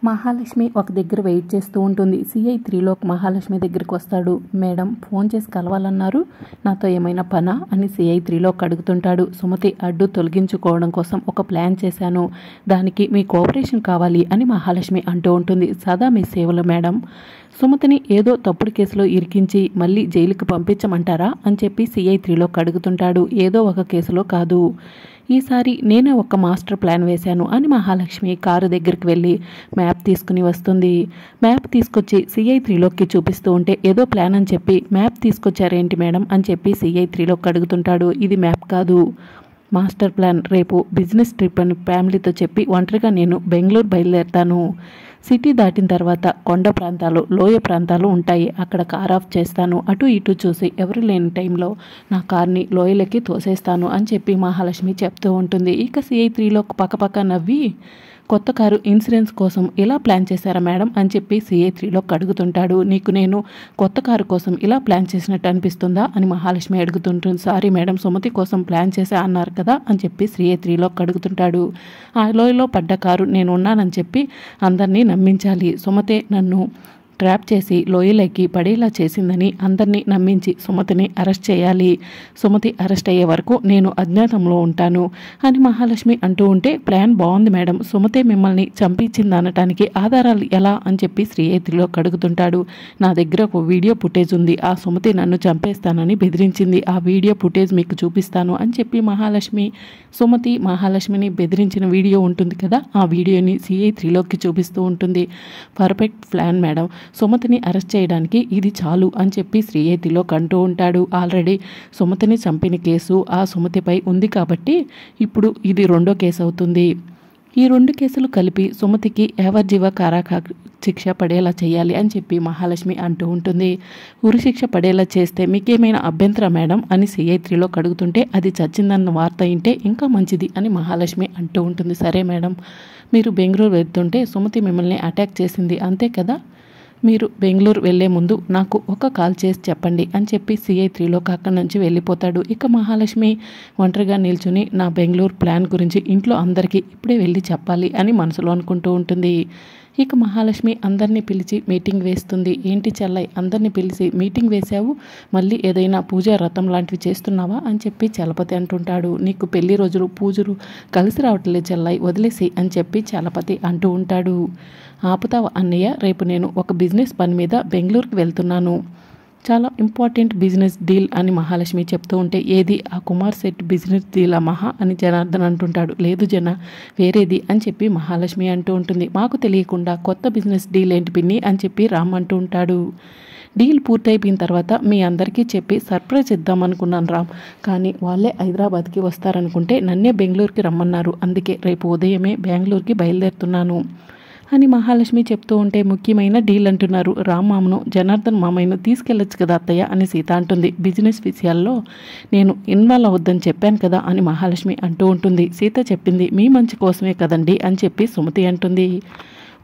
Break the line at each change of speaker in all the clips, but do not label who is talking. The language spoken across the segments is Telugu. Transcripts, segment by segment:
మహాలక్ష్మి ఒక దగ్గర వెయిట్ చేస్తూ ఉంటుంది. సిఐ 3లోక్ మహాలక్ష్మి దగ్గరికి వస్తాడు. మేడం ఫోన్ చేసి కలవాలన్నారు, నాతో ఏమైనా పనా అని సిఐ 3లోక్ అడుగుతుంటాడు. సుమతి అడ్డు తొలగించుకోవడం కోసం ఒక ప్లాన్ చేశాను, దానికి మీ కోఆపరేషన్ కావాలి అని మహాలక్ష్మి అంటూ ఉంటుంది. సదా మీ సేవలు మేడం. సుమతిని ఏదో తప్పుడు కేసులో ఇరికించి మళ్ళీ జైలుకి పంపించమంటారా అని చెప్పి సిఐ 3లోక్ అడుగుతుంటాడు. ఏదో ఒక కేసులో కాదు, ఈసారి నేనే ఒక మాస్టర్ ప్లాన్ వేశాను అని మహాలక్ష్మి కారు దగ్గరికి వెళ్ళి మ్యాప్ తీసుకుని వస్తుంది. మ్యాప్ తీసుకొచ్చి సిఐ 3లోక్కి చూపిస్తూ ఉంటే ఏదో ప్లాన్ అని చెప్పి మ్యాప్ తీసుకొచ్చారేంటి మేడం అని చెప్పి సిఐ 3లోక్ అడుగుతుంటాడు. ఇది మ్యాప్ కాదు, మాస్టర్ ప్లాన్. రేపు బిజినెస్ ట్రిప్ అని ఫ్యామిలీతో చెప్పి ఒంటరిగా నేను బెంగళూరు బయలుదేరుతాను. సిటీ దాటిన తర్వాత కొండ ప్రాంతాలు, లోయ ప్రాంతాలు ఉంటాయి, అక్కడ కార్ ఆఫ్ చేస్తాను. అటు ఇటు చూసి ఎవరు లేని టైంలో నా కార్ని లోయలకి తోసేస్తాను అని చెప్పి మహాలక్ష్మి చెప్తూ ఉంటుంది. ఇక సిఐ 3లోక్ పక్కపక్క నవ్వి, కొత్త కారు ఇన్సూరెన్స్ కోసం ఇలా ప్లాన్ చేశారా మేడం అని చెప్పి సిఐ 3లోక్ అడుగుతుంటాడు. నీకు నేను కొత్త కారు కోసం ఇలా ప్లాన్ చేసినట్టు అనిపిస్తుందా అని మహాలక్ష్మి అడుగుతుంటుంది. సారీ మేడం, సుమతి కోసం ప్లాన్ చేశా అన్నారు కదా అని చెప్పి సిఐ 3లోక్ అడుగుతుంటాడు. ఆ లోయలో పడ్డ కారు నేను ఉన్నానని చెప్పి అందరినీ నమ్మించాలి. సుమతే నన్ను ట్రాప్ చేసి లోయలోకి పడేలా చేసిందని అందరినీ నమ్మించి సుమతిని అరెస్ట్ చేయాలి. సుమతి అరెస్ట్ అయ్యే వరకు నేను అజ్ఞాతంలో ఉంటాను అని మహాలక్ష్మి అంటూ ఉంటే, ప్లాన్ బాగుంది మేడం, సుమతే మిమ్మల్ని చంపించింది అనటానికి ఆధారాలు ఎలా అని చెప్పి సిఐ 3లోక్ అడుగుతుంటాడు. నా దగ్గర ఒక వీడియో ఫుటేజ్ ఉంది, ఆ సుమతి నన్ను చంపేస్తానని బెదిరించింది, ఆ వీడియో ఫుటేజ్ మీకు చూపిస్తాను అని చెప్పి సుమతి మహాలక్ష్మిని బెదిరించిన వీడియో ఉంటుంది కదా, ఆ వీడియోని సిఐ 3లోక్కి చూపిస్తూ ఉంటుంది. పర్ఫెక్ట్ ప్లాన్ మేడం, సుమతిని అరెస్ట్ చేయడానికి ఇది చాలు అని చెప్పి సిఐ 3లోక్ అంటూ ఉంటాడు. ఆల్రెడీ సుమతిని చంపిన కేసు ఆ సుమతిపై ఉంది కాబట్టి ఇప్పుడు ఇది రెండో కేసు అవుతుంది. ఈ రెండు కేసులు కలిపి సుమతికి యావజ్జీవ కారాగార శిక్ష పడేలా చేయాలి అని చెప్పి మహాలక్ష్మి అంటూ ఉంటుంది. ఉరిశిక్ష పడేలా చేస్తే మీకేమైనా అభ్యంతరం మేడం అని సిఐ 3లోక్ అడుగుతుంటే, అది చచ్చిందన్న వార్త వింటే ఇంకా మంచిది అని మహాలక్ష్మి అంటూ ఉంటుంది. సరే మేడం, మీరు బెంగళూరు వెళ్తుంటే సుమతి మిమ్మల్ని అటాక్ చేసింది అంతే కదా, మీరు బెంగళూరు వెళ్లే ముందు నాకు ఒక కాల్ చేసి చెప్పండి అని చెప్పి సిఐ 3లోక్ అక్కడి నుంచి వెళ్ళిపోతాడు. ఇక మహాలక్ష్మి ఒంటరిగా నిల్చుని నా బెంగళూరు ప్లాన్ గురించి ఇంట్లో అందరికీ ఇప్పుడే వెళ్ళి చెప్పాలి అని మనసులో అనుకుంటూ ఉంటుంది. ఇక మహాలక్ష్మి అందరినీ పిలిచి మీటింగ్ వేస్తుంది. ఏంటి చెల్లై, అందరినీ పిలిచి మీటింగ్ వేశావు, మళ్ళీ ఏదైనా పూజా వ్రతం లాంటివి చేస్తున్నావా అని చెప్పి చలపతి అంటుంటాడు. నీకు పెళ్లి రోజులు పూజలు కలిసి రావట్లేదు చెల్లై, వదిలేసి అని చెప్పి చలపతి అంటూ ఉంటాడు. ఆపుతావా అన్నయ్య, రేపు నేను ఒక బిజినెస్ పని మీద బెంగళూరుకి వెళ్తున్నాను, చాలా ఇంపార్టెంట్ బిజినెస్ డీల్ అని మహాలక్ష్మి చెప్తూ ఉంటే, ఏది ఆ కుమార్ సెట్ బిజినెస్ డీలా మహా అని జనార్దన్ అంటుంటాడు. లేదు జన, వేరేది అని చెప్పి మహాలక్ష్మి అంటూ ఉంటుంది. మాకు తెలియకుండా కొత్త బిజినెస్ డీల్ ఏంటి పిన్ని అని చెప్పి రామ్ అంటూ ఉంటాడు. డీల్ పూర్తయిపోయిన తర్వాత మీ అందరికీ చెప్పి సర్ప్రైజ్ ఇద్దామనుకున్నాను రామ్, కానీ వాళ్ళే హైదరాబాద్కి వస్తారనుకుంటే నన్నే బెంగళూరుకి రమ్మన్నారు, అందుకే రేపు ఉదయమే బెంగళూరుకి బయలుదేరుతున్నాను అని మహాలక్ష్మి చెప్తూ ఉంటే, ముఖ్యమైన డీల్ అంటున్నారు, రామ్ మామను జనార్దన్ మామయ్యను తీసుకెళ్లొచ్చు కదా అత్తయ్య అని సీత అంటుంది. బిజినెస్ విషయాల్లో నేను ఇన్వాల్వ్ అవద్దని చెప్పాను కదా అని మహాలక్ష్మి అంటూ ఉంటుంది. సీత చెప్పింది మీ మంచి కోసమే కదండి అని చెప్పి సుమతి అంటుంది.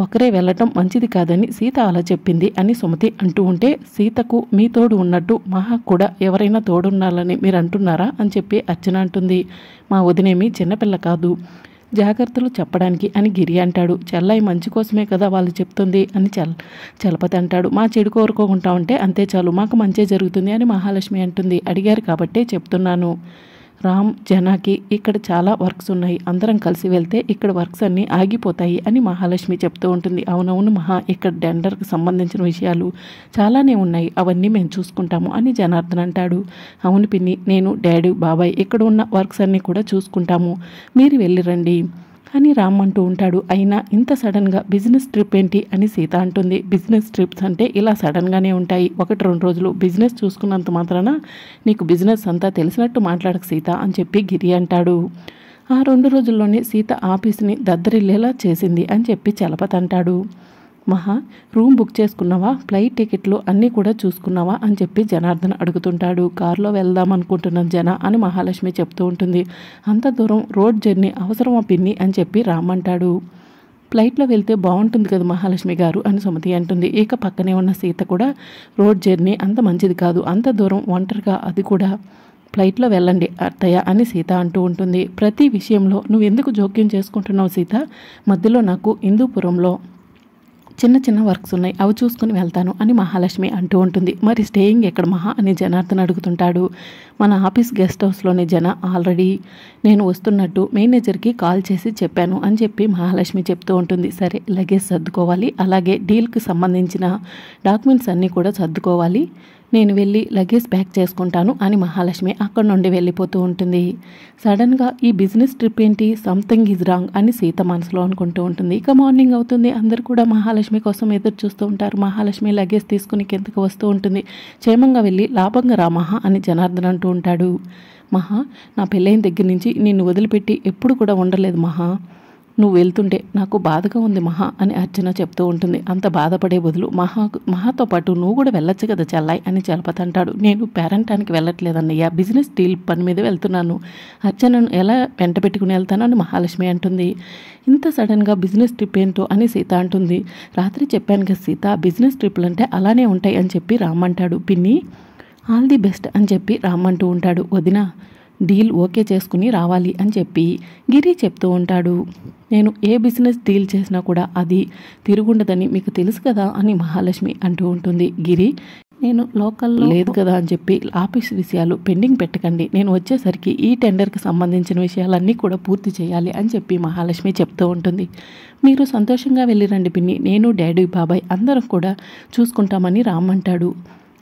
ఒకరే వెళ్ళటం మంచిది కాదని సీత అలా చెప్పింది అని సుమతి అంటూ ఉంటే, సీతకు మీ తోడు ఉన్నట్టు మహా కూడా ఎవరైనా తోడున్నారని మీరు అంటున్నారా అని చెప్పి అర్చన అంటుంది. మా వదినేమి చిన్నపిల్ల కాదు, జాగ్రత్తలు చెప్పడానికి అని గిరి అంటాడు. చెల్లాయి మంచి కోసమే కదా వాళ్ళు చెప్తుంది అని చలపతి అంటాడు. మా చెడు కోరుకోకుండా ఉంటే అంతే చాలు, మాకు మంచే జరుగుతుంది అని మహాలక్ష్మి అంటుంది. అడిగారు కాబట్టే చెప్తున్నాను రామ్, జనాకి ఇక్కడ చాలా వర్క్స్ ఉన్నాయి, అందరం కలిసి వెళ్తే ఇక్కడ వర్క్స్ అన్నీ ఆగిపోతాయి అని మహాలక్ష్మి చెప్తూ ఉంటుంది. అవునవును మహా, ఇక్కడ టెండర్కి సంబంధించిన విషయాలు చాలానే ఉన్నాయి, అవన్నీ మేము చూసుకుంటాము అని జనార్దన్ అంటాడు. అవును పిన్ని, నేను డాడీ బాబాయ్ ఇక్కడ ఉన్న వర్క్స్ అన్నీ కూడా చూసుకుంటాము, మీరు వెళ్ళిరండి అని రామ్ అంటూ ఉంటాడు. అయినా ఇంత సడన్గా బిజినెస్ ట్రిప్ ఏంటి అని సీత అంటుంది. బిజినెస్ ట్రిప్స్ అంటే ఇలా సడన్గానే ఉంటాయి, 1-2 రోజులు బిజినెస్ చూసుకున్నంత మాత్రాన నీకు బిజినెస్ అంతా తెలిసినట్టు మాట్లాడక సీత అని చెప్పి గిరి అంటాడు. ఆ 2 రోజుల్లోనే సీత ఆఫీస్ని దద్దరిల్లేలా చేసింది అని చెప్పి చలపతి అంటాడు. మహా, రూమ్ బుక్ చేసుకున్నావా, ఫ్లైట్ టికెట్లు అన్నీ కూడా చూసుకున్నావా అని చెప్పి జనార్దన్ అడుగుతుంటాడు. కారులో వెళ్దాం అనుకుంటున్నాను జన అని మహాలక్ష్మి చెప్తూ ఉంటుంది. అంత దూరం రోడ్ జర్నీ అవసరమా పిన్ని అని చెప్పి రామ్ అంటాడు. ఫ్లైట్లో వెళ్తే బాగుంటుంది కదా మహాలక్ష్మి గారు అని సుమతి అంటుంది. ఇక పక్కనే ఉన్న సీత కూడా, రోడ్ జర్నీ అంత మంచిది కాదు, అంత దూరం ఒంటరిగా, అది కూడా ఫ్లైట్లో వెళ్ళండి అత్తయ్య అని సీత అంటూ ఉంటుంది. ప్రతి విషయంలో నువ్వు ఎందుకు జోక్యం చేసుకుంటున్నావు సీత, మధ్యలో నాకు హిందూపురంలో చిన్న చిన్న వర్క్స్ ఉన్నాయి, అవి చూసుకుని వెళ్తాను అని మహాలక్ష్మి అంటూ ఉంటుంది. మరి స్టేయింగ్ ఎక్కడ మహా అని జనార్దన్ అడుగుతుంటాడు. మన ఆఫీస్ గెస్ట్ హౌస్లోనే జన ఆల్రెడీ నేను వస్తున్నట్టు మేనేజర్కి కాల్ చేసి చెప్పాను అని చెప్పి మహాలక్ష్మి చెప్తూ ఉంటుంది. సరే, లగేజ్ సర్దుకోవాలి, అలాగే డీల్కి సంబంధించిన డాక్యుమెంట్స్ అన్నీ కూడా సర్దుకోవాలి, నేను వెళ్ళి లగేజ్ ప్యాక్ చేసుకుంటాను అని మహాలక్ష్మి అక్కడి నుండి వెళ్ళిపోతూ ఉంటుంది. సడన్గా ఈ బిజినెస్ ట్రిప్ ఏంటి, సంథింగ్ ఈజ్ రాంగ్ అని సీత మనసులో అనుకుంటూ ఉంటుంది. ఇక మార్నింగ్ అవుతుంది, అందరూ కూడా మహాలక్ష్మి కోసం ఎదురు చూస్తూ ఉంటారు. మహాలక్ష్మి లగేజ్ తీసుకుని కిందకు వస్తూ ఉంటుంది. క్షేమంగా వెళ్ళి లాభంగా రా మహా అని జనార్దన్ అంటూ ఉంటాడు. మహా, నా పెళ్ళైన దగ్గర నుంచి నిన్ను వదిలిపెట్టి ఎప్పుడు కూడా ఉండలేదు మహా, నువ్వు వెళ్తుంటే నాకు బాధగా ఉంది మహా అని అర్చన చెప్తూ ఉంటుంది. అంత బాధపడే బదులు మహాతో పాటు నువ్వు కూడా వెళ్ళొచ్చు కదా చెల్లాయి అని చలపతి అంటాడు. నేను పేరెంటానికి వెళ్ళట్లేదన్నయ్య, బిజినెస్ డీల్ పని మీద వెళ్తున్నాను, అర్చనను ఎలా వెంట పెట్టుకుని వెళ్తాను అని మహాలక్ష్మి అంటుంది. ఇంత సడన్గా బిజినెస్ ట్రిప్ ఏంటో అని సీత అంటుంది. రాత్రి చెప్పాను కదా సీత, బిజినెస్ ట్రిప్లు అంటే అలానే ఉంటాయి అని చెప్పి రామ్ అంటాడు. పిన్ని ఆల్ ది బెస్ట్ అని చెప్పి రామ్ అంటూ ఉంటాడు. వదిన డీల్ ఓకే చేసుకుని రావాలి అని చెప్పి గిరి చెప్తూ ఉంటాడు. నేను ఏ బిజినెస్ డీల్ చేసినా కూడా అది తిరుగుండదని మీకు తెలుసు కదా అని మహాలక్ష్మి అంటూ ఉంటుంది. గిరి నేను లోకల్లో లేదు కదా అని చెప్పి ఆఫీస్ విషయాలు పెండింగ్ పెట్టకండి, నేను వచ్చేసరికి ఈ టెండర్కి సంబంధించిన విషయాలన్నీ కూడా పూర్తి చేయాలి అని చెప్పి మహాలక్ష్మి చెప్తూ ఉంటుంది. మీరు సంతోషంగా వెళ్ళిరండి పిన్ని, నేను డాడీ బాబాయ్ అందరం కూడా చూసుకుంటామని రామ్ అంటాడు.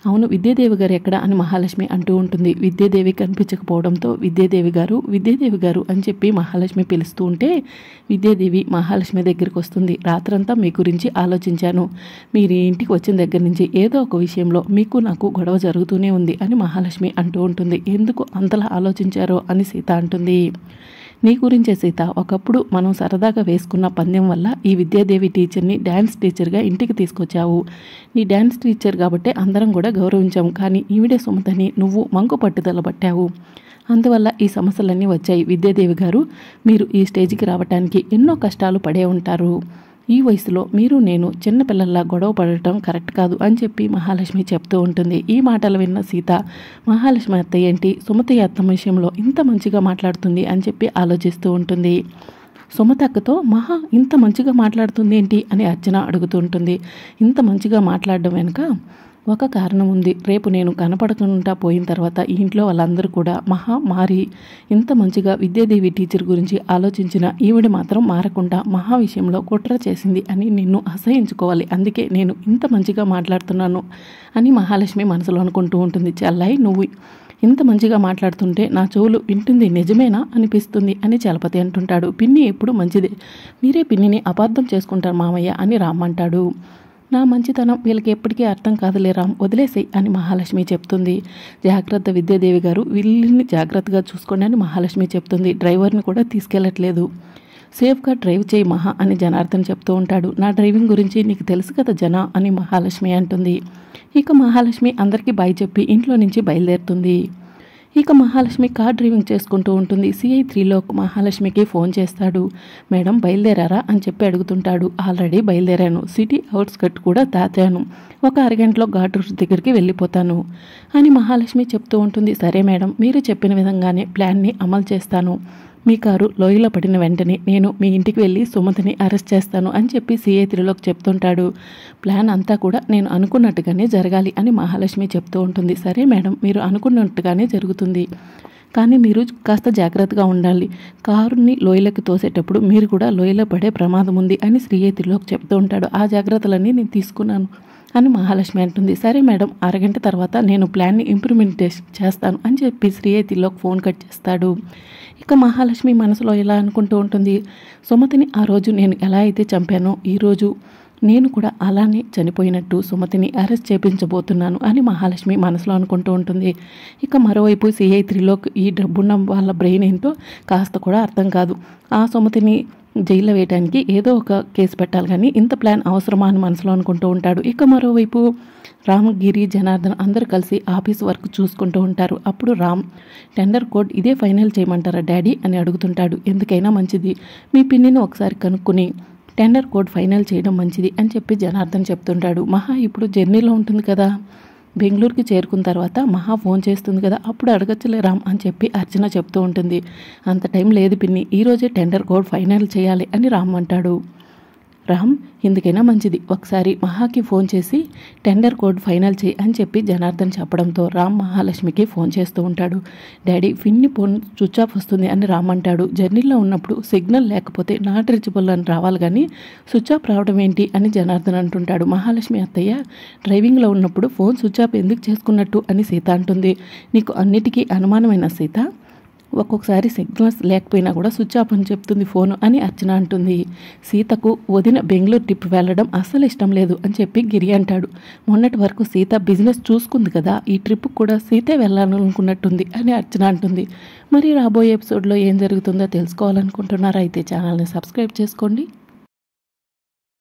అవును, విద్యాదేవి గారు ఎక్కడ అని మహాలక్ష్మి అంటూ ఉంటుంది. విద్యాదేవి కనిపించకపోవడంతో విద్యాదేవి గారు అని చెప్పి మహాలక్ష్మి పిలుస్తూ ఉంటే విద్యాదేవి మహాలక్ష్మి దగ్గరికి వస్తుంది. రాత్రంతా మీ గురించి ఆలోచించాను, మీరు ఇంటికి వచ్చిన దగ్గర నుంచి ఏదో ఒక విషయంలో మీకు నాకు గొడవ జరుగుతూనే ఉంది అని మహాలక్ష్మి అంటూ ఉంటుంది. ఎందుకు అంతలా ఆలోచించారో అని సీత అంటుంది. నీ గురించే సీత, ఒకప్పుడు మనం సరదాగా వేసుకున్న పందెం వల్ల ఈ విద్యాదేవి టీచర్ని డ్యాన్స్ టీచర్గా ఇంటికి తీసుకొచ్చావు. నీ డ్యాన్స్ టీచర్ కాబట్టి అందరం కూడా గౌరవించాము, కానీ ఈవిడే సుమతని నువ్వు మంకు పట్టుదల పట్టావు, అందువల్ల ఈ సమస్యలన్నీ వచ్చాయి. విద్యాదేవి గారు, మీరు ఈ స్టేజ్కి రావడానికి ఎన్నో కష్టాలు పడే ఉంటారు. ఈ వయసులో మీరు నేను చిన్నపిల్లల్లా గొడవ పడటం కరెక్ట్ కాదు అని చెప్పి మహాలక్ష్మి చెప్తూ ఉంటుంది. ఈ మాటలు విన్న సీత, మహాలక్ష్మి అత్త ఏంటి సుమతి అత్త విషయంలో ఇంత మంచిగా మాట్లాడుతుంది అని చెప్పి ఆలోచిస్తూ ఉంటుంది. సుమత అక్కతో మహా ఇంత మంచిగా మాట్లాడుతుంది ఏంటి అని అర్చన అడుగుతూ ఉంటుంది. ఇంత మంచిగా మాట్లాడడం వెనుక ఒక కారణం ఉంది. రేపు నేను కనపడకుండా పోయిన తర్వాత ఈ ఇంట్లో వాళ్ళందరూ కూడా మహా మారి ఇంత మంచిగా విద్యాదేవి టీచర్ గురించి ఆలోచించిన ఈవిడ మాత్రం మారకుండా మహా విషయంలో కుట్ర చేసింది అని నిన్ను అసహించుకోవాలి, అందుకే నేను ఇంత మంచిగా మాట్లాడుతున్నాను అని మహాలక్ష్మి మనసులో అనుకుంటూ ఉంటుంది. చెల్లాయి, నువ్వు ఇంత మంచిగా మాట్లాడుతుంటే నా చెవులు వింటుంది నిజమేనా అనిపిస్తుంది అని చలపతి అంటుంటాడు. పిన్ని ఎప్పుడు మంచిదే, మీరే పిన్నిని అపార్థం చేసుకుంటారు మామయ్య అని రామ్ అంటాడు. నా మంచితనం వీళ్ళకి ఎప్పటికీ అర్థం కాదులే రామ్, వదిలేసేయి అని మహాలక్ష్మి చెప్తుంది. జాగ్రత్త విద్యాదేవి గారు, వీళ్ళని జాగ్రత్తగా చూసుకోండి అని మహాలక్ష్మి చెప్తుంది. డ్రైవర్ని కూడా తీసుకెళ్ళట్లేదు, సేఫ్గా డ్రైవ్ చేయి మహా అని జనార్దన్ చెప్తూ ఉంటాడు. నా డ్రైవింగ్ గురించి నీకు తెలుసు కదా జన అని మహాలక్ష్మి అంటుంది. ఇక మహాలక్ష్మి అందరికీ బాయ్ చెప్పి ఇంట్లో నుంచి బయలుదేరుతుంది. ఇక మహాలక్ష్మి కార్ డ్రైవింగ్ చేసుకుంటూ ఉంటుంది. సిఐ త్రీలోక్ మహాలక్ష్మికి ఫోన్ చేస్తాడు. మేడం బయలుదేరారా అని చెప్పి అడుగుతుంటాడు. ఆల్రెడీ బయలుదేరాను, సిటీ అవుట్స్కట్ కూడా దాటాను, ఒక అరగంటలో ఘాట్ రోడ్ దగ్గరికి వెళ్ళిపోతాను అని మహాలక్ష్మి చెప్తూ ఉంటుంది. సరే మేడం, మీరు చెప్పిన విధంగానే ప్లాన్ని అమలు చేస్తాను, మీ కారు లోయలో పడిన వెంటనే నేను మీ ఇంటికి వెళ్ళి సుమతిని అరెస్ట్ చేస్తాను అని చెప్పి సిఐ త్రీలోక్ చెప్తుంటాడు. ప్లాన్ అంతా కూడా నేను అనుకున్నట్టుగానే జరగాలి అని మహాలక్ష్మి చెప్తూ ఉంటుంది. సరే మేడం, మీరు అనుకున్నట్టుగానే జరుగుతుంది, కానీ మీరు కాస్త జాగ్రత్తగా ఉండాలి, కారుని లోయలోకి తోసేటప్పుడు మీరు కూడా లోయలో పడే ప్రమాదం ఉంది అని సిఐ త్రీలోక్ చెప్తూ ఉంటాడు. ఆ జాగ్రత్తలన్నీ నేను తీసుకున్నాను అని మహాలక్ష్మి అంటుంది. సరే మేడం, అరగంట తర్వాత నేను ప్లాన్ని ఇంప్లిమెంట్ చేస్తాను అని చెప్పి సిఐ త్రీలోక్ ఫోన్ కట్ చేస్తాడు. ఇక మహాలక్ష్మి మనసులో ఎలా అనుకుంటూ ఉంటుంది, సుమతిని ఆ రోజు నేను ఎలా అయితే చంపానో ఈరోజు నేను కూడా అలానే చనిపోయినట్టు సుమతిని అరెస్ట్ చేయించబోతున్నాను అని మహాలక్ష్మి మనసులో అనుకుంటూ ఉంటుంది. ఇక మరోవైపు సిఐ త్రీలోక్ ఈ డబ్బున్న వాళ్ళ బ్రెయిన్ ఏంటో కాస్త కూడా అర్థం కాదు, ఆ సుమతిని జైల్లో వేయడానికి ఏదో ఒక కేసు పెట్టాలి, కానీ ఇంత ప్లాన్ అవసరమా అని మనసులో అనుకుంటూ ఉంటాడు. ఇక మరోవైపు రామ్, గిరి, జనార్దన్ అందరూ కలిసి ఆఫీస్ వర్క్ చూసుకుంటూ ఉంటారు. అప్పుడు రామ్, టెండర్ కోడ్ ఇదే ఫైనల్ చేయమంటారా డాడీ అని అడుగుతుంటాడు. ఎందుకైనా మంచిది, మీ పిన్నిని ఒకసారి కనుక్కుని టెండర్ కోడ్ ఫైనల్ చేయడం మంచిది అని చెప్పి జనార్దన్ చెప్తుంటాడు. మహా ఇప్పుడు జర్నీలో ఉంటుంది కదా, బెంగళూరుకి చేరుకున్న తర్వాత మహా ఫోన్ చేస్తుంది కదా, అప్పుడు అడగచ్చులే రామ్ అని చెప్పి అర్చన చెప్తూ ఉంటుంది. అంత టైం లేదు పిన్ని, ఈరోజే టెండర్ కోడ్ ఫైనల్ చేయాలి అని రామ్ అంటాడు. రామ్ ఎందుకైనా మంచిది ఒకసారి మహాకి ఫోన్ చేసి టెండర్ కోడ్ ఫైనల్ చేయి అని చెప్పి జనార్దన్ చెప్పడంతో రామ్ మహాలక్ష్మికి ఫోన్ చేస్తూ ఉంటాడు. డాడీ ఫిన్ని ఫోన్ స్విచ్ ఆఫ్ వస్తుంది అని రామ్ అంటాడు. జర్నీలో ఉన్నప్పుడు సిగ్నల్ లేకపోతే నాట్ రీచబుల్ అని రావాలి కానీ స్విచ్ ఆఫ్ రావడం ఏంటి అని జనార్దన్ అంటుంటాడు. మహాలక్ష్మి అత్తయ్య డ్రైవింగ్లో ఉన్నప్పుడు ఫోన్ స్విచ్ ఆఫ్ ఎందుకు చేసుకున్నట్టు అని సీత అంటుంది. నీకు అన్నిటికీ అనుమానమైన సీత, ఒక్కొక్కసారి సిగ్నల్స్ లేకపోయినా కూడా స్విచ్ ఆఫ్ అని చెప్తుంది ఫోను అని అర్చన అంటుంది. సీతకు వదిన బెంగళూరు ట్రిప్ వెళ్ళడం అస్సలు ఇష్టం లేదు అని చెప్పి గిరి అంటాడు. మొన్నటి వరకు సీత బిజినెస్ చూసుకుంది కదా, ఈ ట్రిప్ కూడా సీతే వెళ్ళాలనుకున్నట్టుంది అని అర్చన అంటుంది. మరి రాబోయే ఎపిసోడ్లో ఏం జరుగుతుందో తెలుసుకోవాలనుకుంటున్నారా? అయితే ఛానల్ని సబ్స్క్రైబ్ చేసుకోండి.